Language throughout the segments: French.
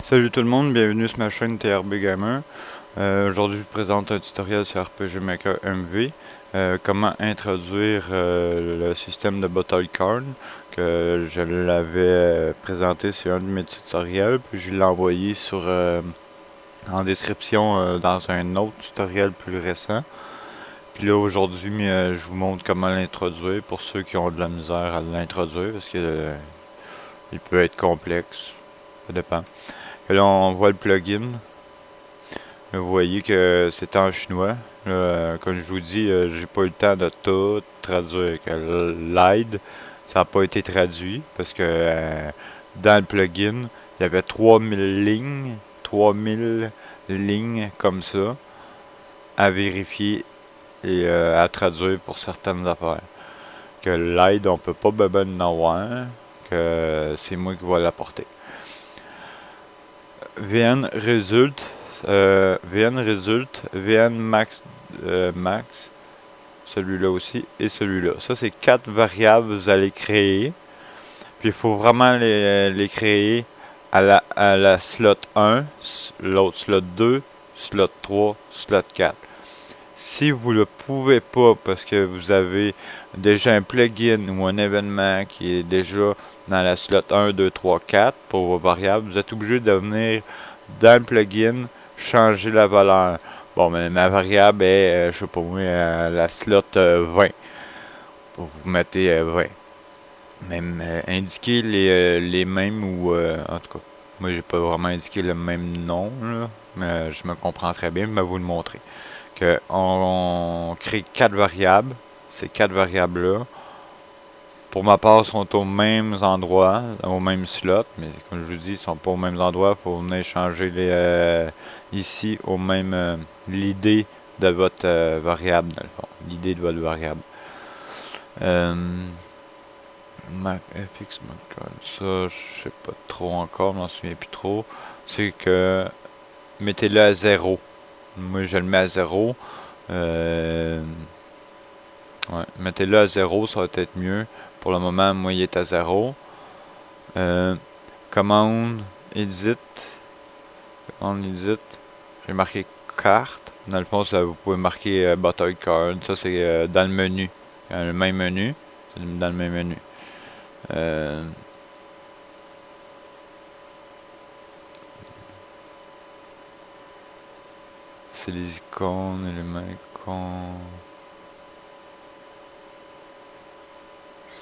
Salut tout le monde, bienvenue sur ma chaîne TRB Gamer. Aujourd'hui, je vous présente un tutoriel sur RPG Maker MV. Comment introduire le système de Bottle Card que je l'avais présenté sur un de mes tutoriels, puis je l'ai envoyé en description dans un autre tutoriel plus récent. Puis là, aujourd'hui, je vous montre comment l'introduire pour ceux qui ont de la misère à l'introduire, parce que il peut être complexe, ça dépend. Et là, on voit le plugin. Vous voyez que c'est en chinois. Là, comme je vous dis, j'ai pas eu le temps de tout traduire. L'aide, ça n'a pas été traduit parce que dans le plugin, il y avait 3000 lignes comme ça à vérifier et à traduire pour certaines affaires. Que l'aide, on peut pas ben en avoir, que c'est moi qui vais l'apporter. VN résulte, VN Max, Max, celui-là aussi, et celui-là. Ça, c'est quatre variables que vous allez créer. Puis il faut vraiment les créer à la slot 1, l'autre slot 2, slot 3, slot 4. Si vous ne le pouvez pas parce que vous avez déjà un plugin ou un événement qui est déjà dans la slot 1, 2, 3, 4 pour vos variables, vous êtes obligé de venir dans le plugin changer la valeur. Bon, mais ma variable est, je sais pas moi, la slot 20. Vous mettez 20. Même indiquer les mêmes ou en tout cas, moi j'ai pas vraiment indiqué le même nom là, mais je me comprends très bien, je vais vous le montrer que on crée quatre variables. Ces quatre variables-là, pour ma part, sont aux mêmes endroits, au même slot, mais comme je vous dis, ils sont pas aux mêmes endroits. Pour venir changer ici au même l'idée de votre variable, dans le fond. L'idée de votre variable. Euh, FX ça, je sais pas trop encore, je m'en souviens plus trop. C'est que mettez-le à 0. Moi, je le mets à 0. Euh, Ouais, mettez-le à 0, ça va être mieux. Pour le moment, moi, il est à 0. Euh, commande, edit. Commande, edit. J'ai marqué carte. Dans le fond, ça, vous pouvez marquer Bottle Card. Ça, c'est dans le menu. Dans le même menu. C'est dans le même menu. Euh, c'est les icônes, éléments icônes.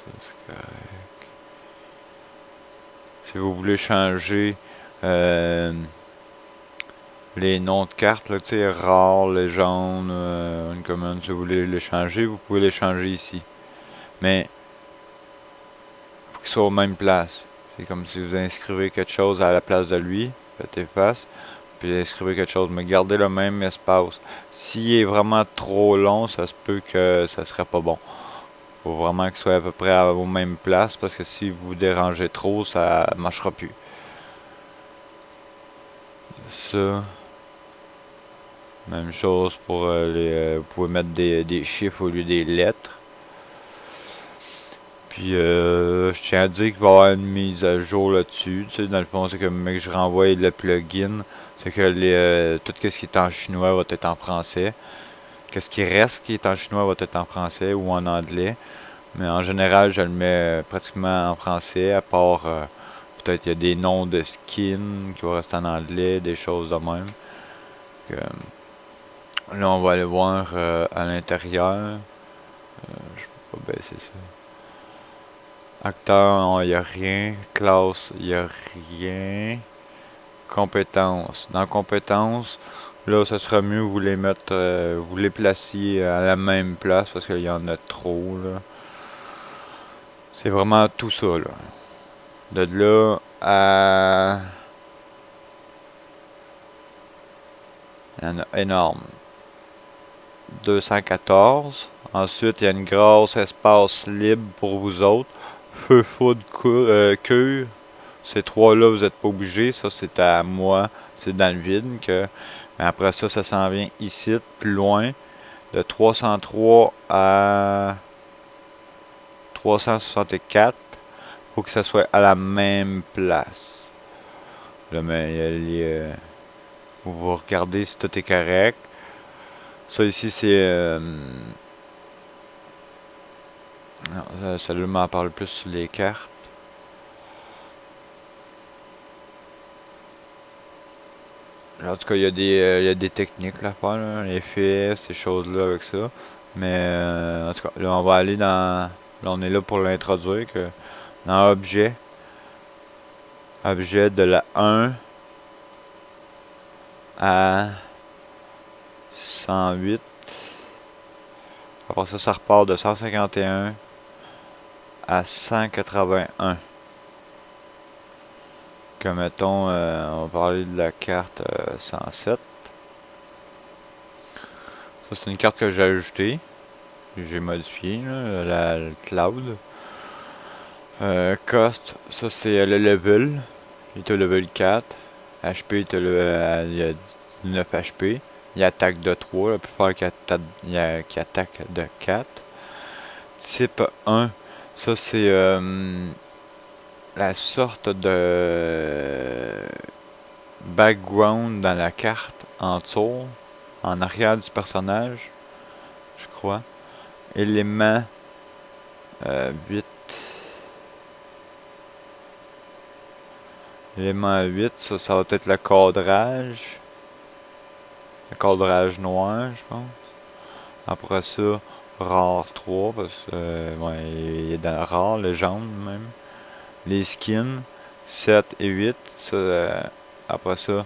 Ça, c'est correct. Si vous voulez changer les noms de cartes, là, tu sais, rare, légende, uncommon, si vous voulez les changer, vous pouvez les changer ici. Mais il faut qu'ils soient aux mêmes places. C'est comme si vous inscrivez quelque chose à la place de lui, faites efface, puis inscrivez quelque chose, mais gardez le même espace. S'il est vraiment trop long, ça se peut que ça serait pas bon. Faut vraiment qu'il soit à peu près aux mêmes places, parce que si vous dérangez trop, ça marchera plus. Ça. Même chose pour vous pouvez mettre des chiffres au lieu des lettres. Puis je tiens à dire qu'il va y avoir une mise à jour là-dessus. Tu sais, dans le fond, c'est que mec, je renvoie le plugin. C'est que tout ce qui est en chinois va être en français. Qu'est-ce qui reste qui est en chinois va être en français ou en anglais. Mais en général, je le mets pratiquement en français, à part peut-être il y a des noms de skins qui vont rester en anglais, des choses de même. Que, là, on va aller voir à l'intérieur. Je peux pas baisser ça. Acteur, il n'y a rien. Classe, il n'y a rien. Compétences. Dans compétences, là, ça sera mieux vous les mettre, vous les placiez à la même place parce qu'il y en a trop, là. C'est vraiment tout ça, là. De là à... Il y en a énorme. 214. Ensuite, il y a une grosse espace libre pour vous autres. Feu, foudre, cure. Ces trois-là, vous n'êtes pas obligés. Ça, c'est à moi. C'est dans le vide. Mais après ça, ça s'en vient ici, plus loin. De 303 à 364. Il faut que ça soit à la même place. Là, mais vous regardez si tout est correct. Ça ici, c'est... non, ça m'en parle plus sur les cartes. En tout cas, il y a des techniques là, à faire, là, les faits, ces choses-là avec ça. Mais en tout cas, là, on va aller dans... Là, on est là pour l'introduire. Dans objet, objet de la 1 à 108. Après ça, ça repart de 151 à 181. Comme mettons, on va parler de la carte 107. Ça, c'est une carte que j'ai ajoutée. J'ai modifié, là, le cloud. Cost, ça c'est le level. Il est au level 4. HP est il y a 19 HP. Il attaque de 3, là, plus fort qu'il attaque de 4. Type 1, ça c'est la sorte de background dans la carte en dessous, en arrière du personnage, je crois. Élément 8. Élément 8, ça va être le cadrage. Le cadrage noir, je pense. Après ça, rare 3, parce que ouais, il est dans rare, légende même. Les skins, 7 et 8. Ça, après ça,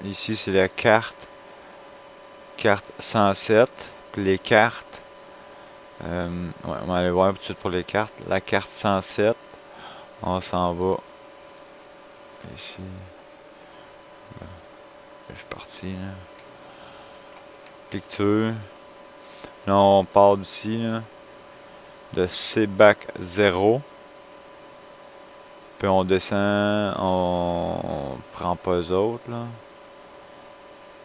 ici c'est la carte. Carte 107. Puis les cartes. Ouais, on va aller voir tout de suite pour les cartes. La carte 107. On s'en va. Ici. Je suis parti là. Lecture. Là on part d'ici là. De C-Bac 0. Puis on descend. On prend pas eux autres là.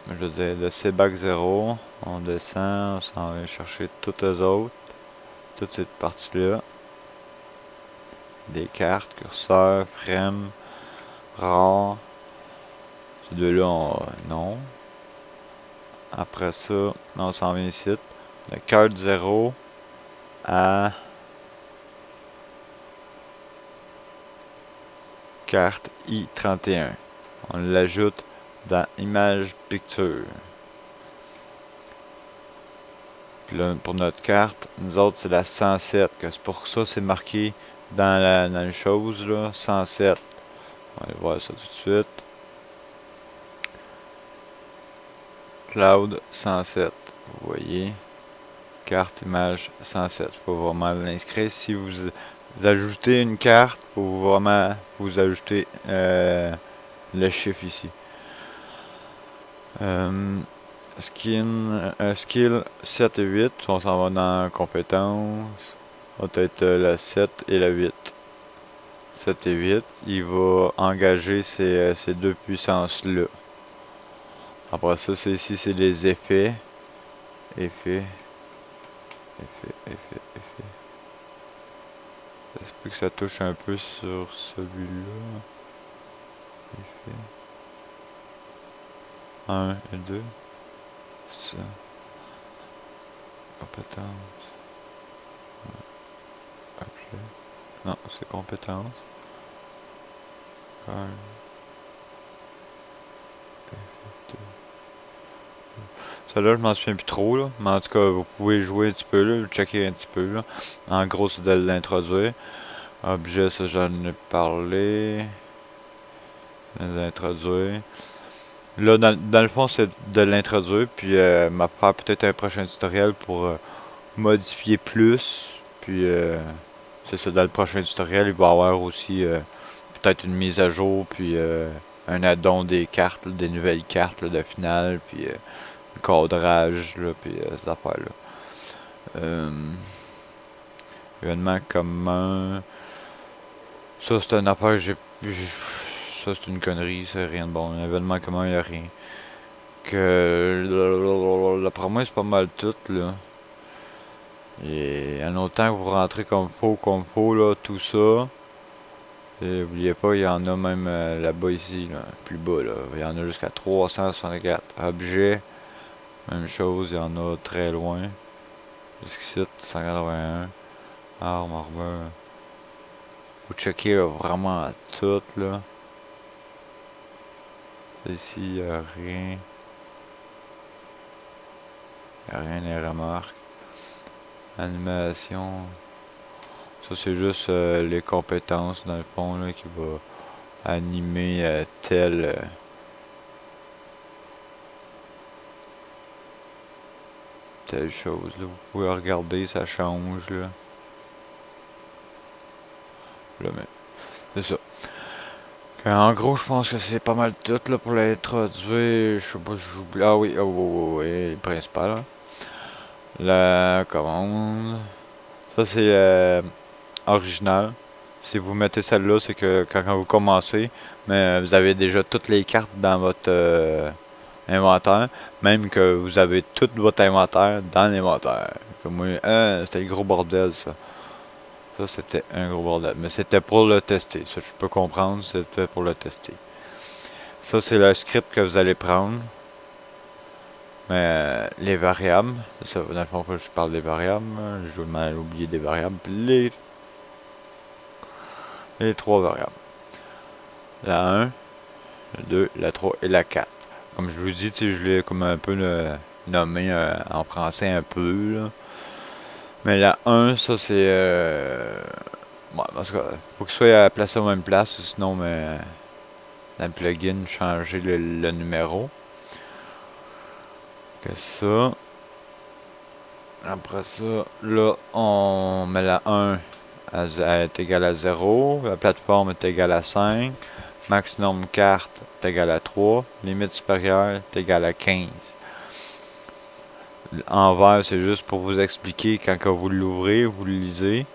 Je veux dire, de C-Bac 0. On descend. On s'en va chercher toutes eux autres. Toute cette partie-là. Des cartes, curseur, frame, rare. Ces deux-là, non. Après ça, on s'en vient ici. De carte 0 à carte I31. On l'ajoute dans Image Picture. Puis là, pour notre carte, nous autres, c'est la 107. C'est pour ça c'est marqué dans la chose, là, 107. On va aller voir ça tout de suite. Cloud 107. Vous voyez. Carte image 107. Il faut vraiment l'inscrire. Si vous ajoutez une carte, il faut vraiment vous ajouter le chiffre ici. Skill 7 et 8. On s'en va dans compétences. Va être la 7 et la 8. 7 et 8. Il va engager ces deux puissances-là. Après ça, ici, c'est les effets. Effets. Ça se peut que ça touche un peu sur celui-là. Effets. 1 et 2. Ça. Compétence. Appelé. Non, c'est compétence. Card. Celle-là, je m'en souviens plus trop, là. Mais en tout cas, vous pouvez jouer un petit peu, là, checker un petit peu, là. En gros, c'est de l'introduire. Objet, ça, j'en ai parlé. De l'introduire. Là, dans le fond, c'est de l'introduire, puis m'a faire peut-être un prochain tutoriel pour modifier plus. Puis, c'est ça, dans le prochain tutoriel, il va y avoir aussi peut-être une mise à jour, puis un add-on des cartes, là, des nouvelles cartes là, de finale, puis le cadrage, là, puis cette affaire-là. Événement commun. Ça, c'est une affaire ça, c'est une connerie, c'est rien de bon. Un événement commun, il n'y a rien. La promesse, c'est pas mal tout, là. Et en autant que vous rentrez comme faut, là, tout ça. Et n'oubliez pas, il y en a même là-bas ici, là, plus bas, là. Il y en a jusqu'à 364. Objets, même chose, il y en a très loin. Jusqu'ici, 181. Armes, armure. Vous checkez vraiment tout, là. Ici, il n'y a rien. Il n'y a rien des remarques. Animation. Ça, c'est juste les compétences, dans le fond, là, qui va animer telle chose, là. Vous pouvez regarder, ça change, là. Là, mais c'est ça. En gros, je pense que c'est pas mal tout, là, pour l'introduire. Je sais pas si j'oublie. Ah oui, oui, le principal, là. La commande. Ça, c'est original. Si vous mettez celle-là, c'est que quand vous commencez, mais vous avez déjà toutes les cartes dans votre inventaire, même que vous avez tout votre inventaire dans l'inventaire. Comme moi, c'était le gros bordel, ça. Ça, c'était un gros bordel. Mais c'était pour le tester. Ça, je peux comprendre, c'était pour le tester. Ça, c'est le script que vous allez prendre. Mais les variables, ça, dans le fond, je parle des variables. Je vais mal oublier des variables. Les trois variables. La 1, la 2, la 3 et la 4. Comme je vous dis, je l'ai comme un peu nommé en français un peu. Là. Mais la 1, ça c'est... bon, parce que faut qu'il soit placé au même place, sinon, mais dans le plugin, changer le numéro. Que ça. Après ça, là, on met la 1 est égale à 0. La plateforme est égale à 5. Maximum carte est égal à 3. Limite supérieure est égale à 15. En vert, c'est juste pour vous expliquer quand que vous l'ouvrez, vous le lisez.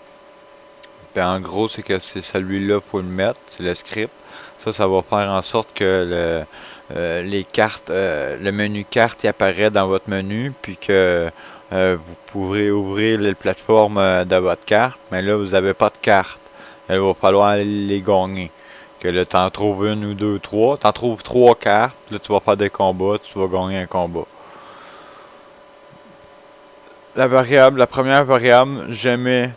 Puis en gros, c'est que c'est celui-là qu'il faut le mettre, c'est le script. Ça va faire en sorte que les cartes, le menu carte, il apparaît dans votre menu, puis que vous pourrez ouvrir les plateformes de votre carte, mais là, vous n'avez pas de carte. Il va falloir les gagner. Que là, t'en trouves une ou deux, trois. T'en trouves trois cartes, là, tu vas faire des combats, tu vas gagner un combat. La première variable, j'aimais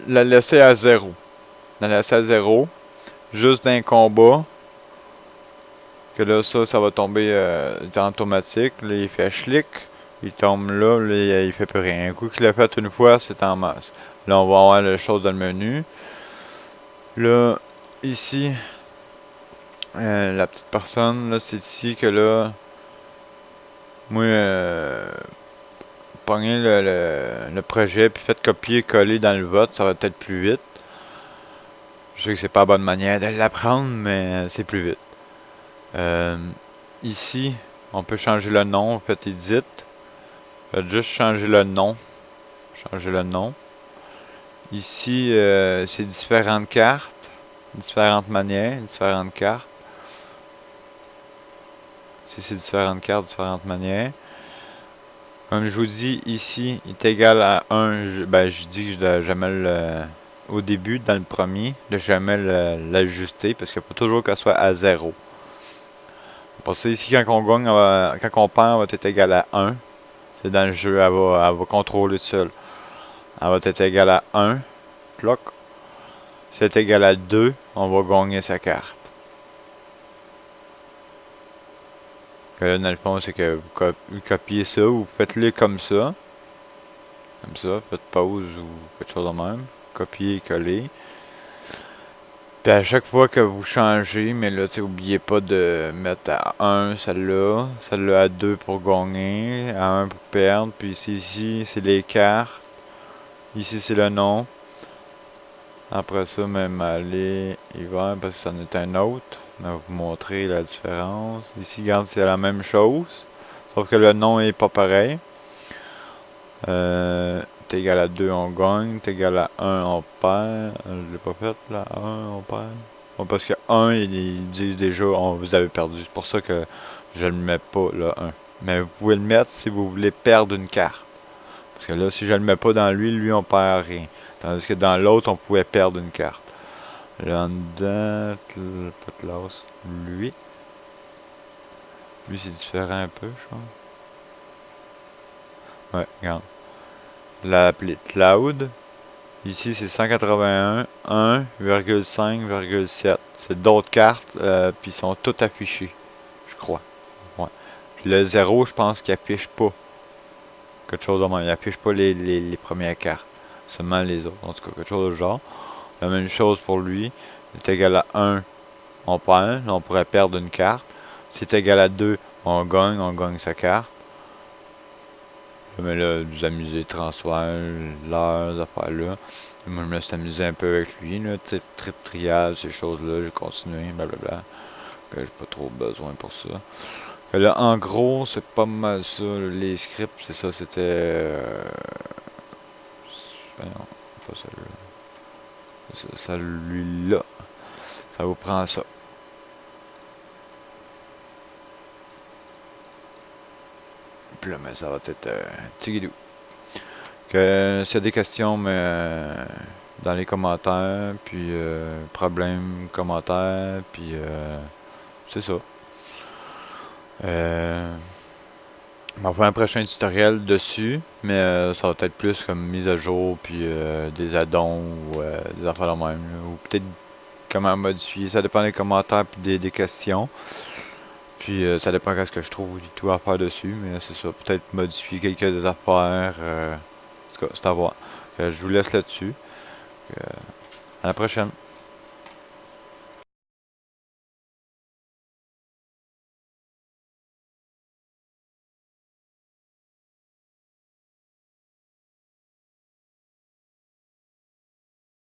la laisser à 0. La laisser à 0. Juste d'un combat. Que là, ça va tomber en automatique. Là, il fait schlick. Il tombe là, il fait plus rien. Un coup qu'il l'a fait une fois, c'est en masse. Là, on va avoir les choses dans le menu. Là, ici, la petite personne, là, c'est ici que là, moi, pognez le projet, puis faites copier-coller dans le vote, ça va peut-être plus vite. Je sais que c'est pas la bonne manière de l'apprendre, mais c'est plus vite. Ici, on peut changer le nom, faites edit. Faites juste changer le nom. Changer le nom. Ici, c'est différentes cartes, différentes manières, différentes cartes. Ici, c'est différentes cartes, différentes manières. Comme je vous dis, ici, il est égal à 1. Je dis que je dois jamais au début, dans le premier, de jamais l'ajuster, parce qu'il faut toujours qu'elle soit à 0. Pour ça, ici, quand on gagne, quand on perd, elle va être égal à 1. C'est dans le jeu, elle va contrôler tout seul. Elle va être égale à 1. Cloc. Si c'est égal à 2, on va gagner sa carte. Que là, dans le fond, c'est que vous copiez ça, ou faites-le comme ça. Comme ça, faites pause ou quelque chose de même. Copier et coller. Puis à chaque fois que vous changez, mais là, n'oubliez pas de mettre à 1 celle-là, celle-là à 2 pour gagner, à 1 pour perdre, puis ici c'est les cartes, ici c'est le nom. Après ça, même aller hiver, parce que ça en est un autre. Je vais vous montrer la différence. Ici, regarde, c'est la même chose. Sauf que le nom est pas pareil. T'es égal à 2, on gagne. T'es égal à 1, on perd. Je l'ai pas fait, là. 1, on perd. Bon, parce que 1, ils disent déjà, vous avez perdu. C'est pour ça que je le mets pas, là, 1. Mais vous pouvez le mettre si vous voulez perdre une carte. Parce que là, si je le mets pas dans lui, on perd rien. Tandis que dans l'autre, on pouvait perdre une carte. Là en dedans, pas de classe. Lui. Lui, c'est différent un peu, je pense. Ouais, regarde. L'appelé Cloud. Ici, c'est 181, 1,5,7. C'est d'autres cartes, puis ils sont toutes affichées, je crois. Ouais. Le 0, je pense qu'il affiche pas quelque chose de même. Il affiche pas les premières cartes, seulement les autres. En tout cas, quelque chose de genre. La même chose pour lui. Il est égal à 1, on perd. On pourrait perdre une carte. Si c'est égal à 2, on gagne sa carte. Mais là, nous amuser, transfert, leurs affaires-là. Moi, je me suis amusé un peu avec lui, là, trip trial, ces choses-là, j'ai continué, blablabla. Que j'ai pas trop besoin pour ça. Que là, en gros, c'est pas mal ça, les scripts, c'est ça, c'était... non, pas celui-là. Celui-là. Ça vous prend ça. Puis là, mais ça va être tigidou. Que s'il y a des questions, mais dans les commentaires, puis problèmes, commentaires, puis c'est ça. On va faire un prochain tutoriel dessus, mais ça va être plus comme mise à jour, puis des add-ons ou des affaires de même, là, ou peut-être comment modifier, ça dépend des commentaires puis des questions. Puis ça dépend de ce que je trouve et tout à faire dessus, mais c'est ça, peut-être modifier quelques des affaires. En tout cas, c'est à voir. Je vous laisse là-dessus. À la prochaine.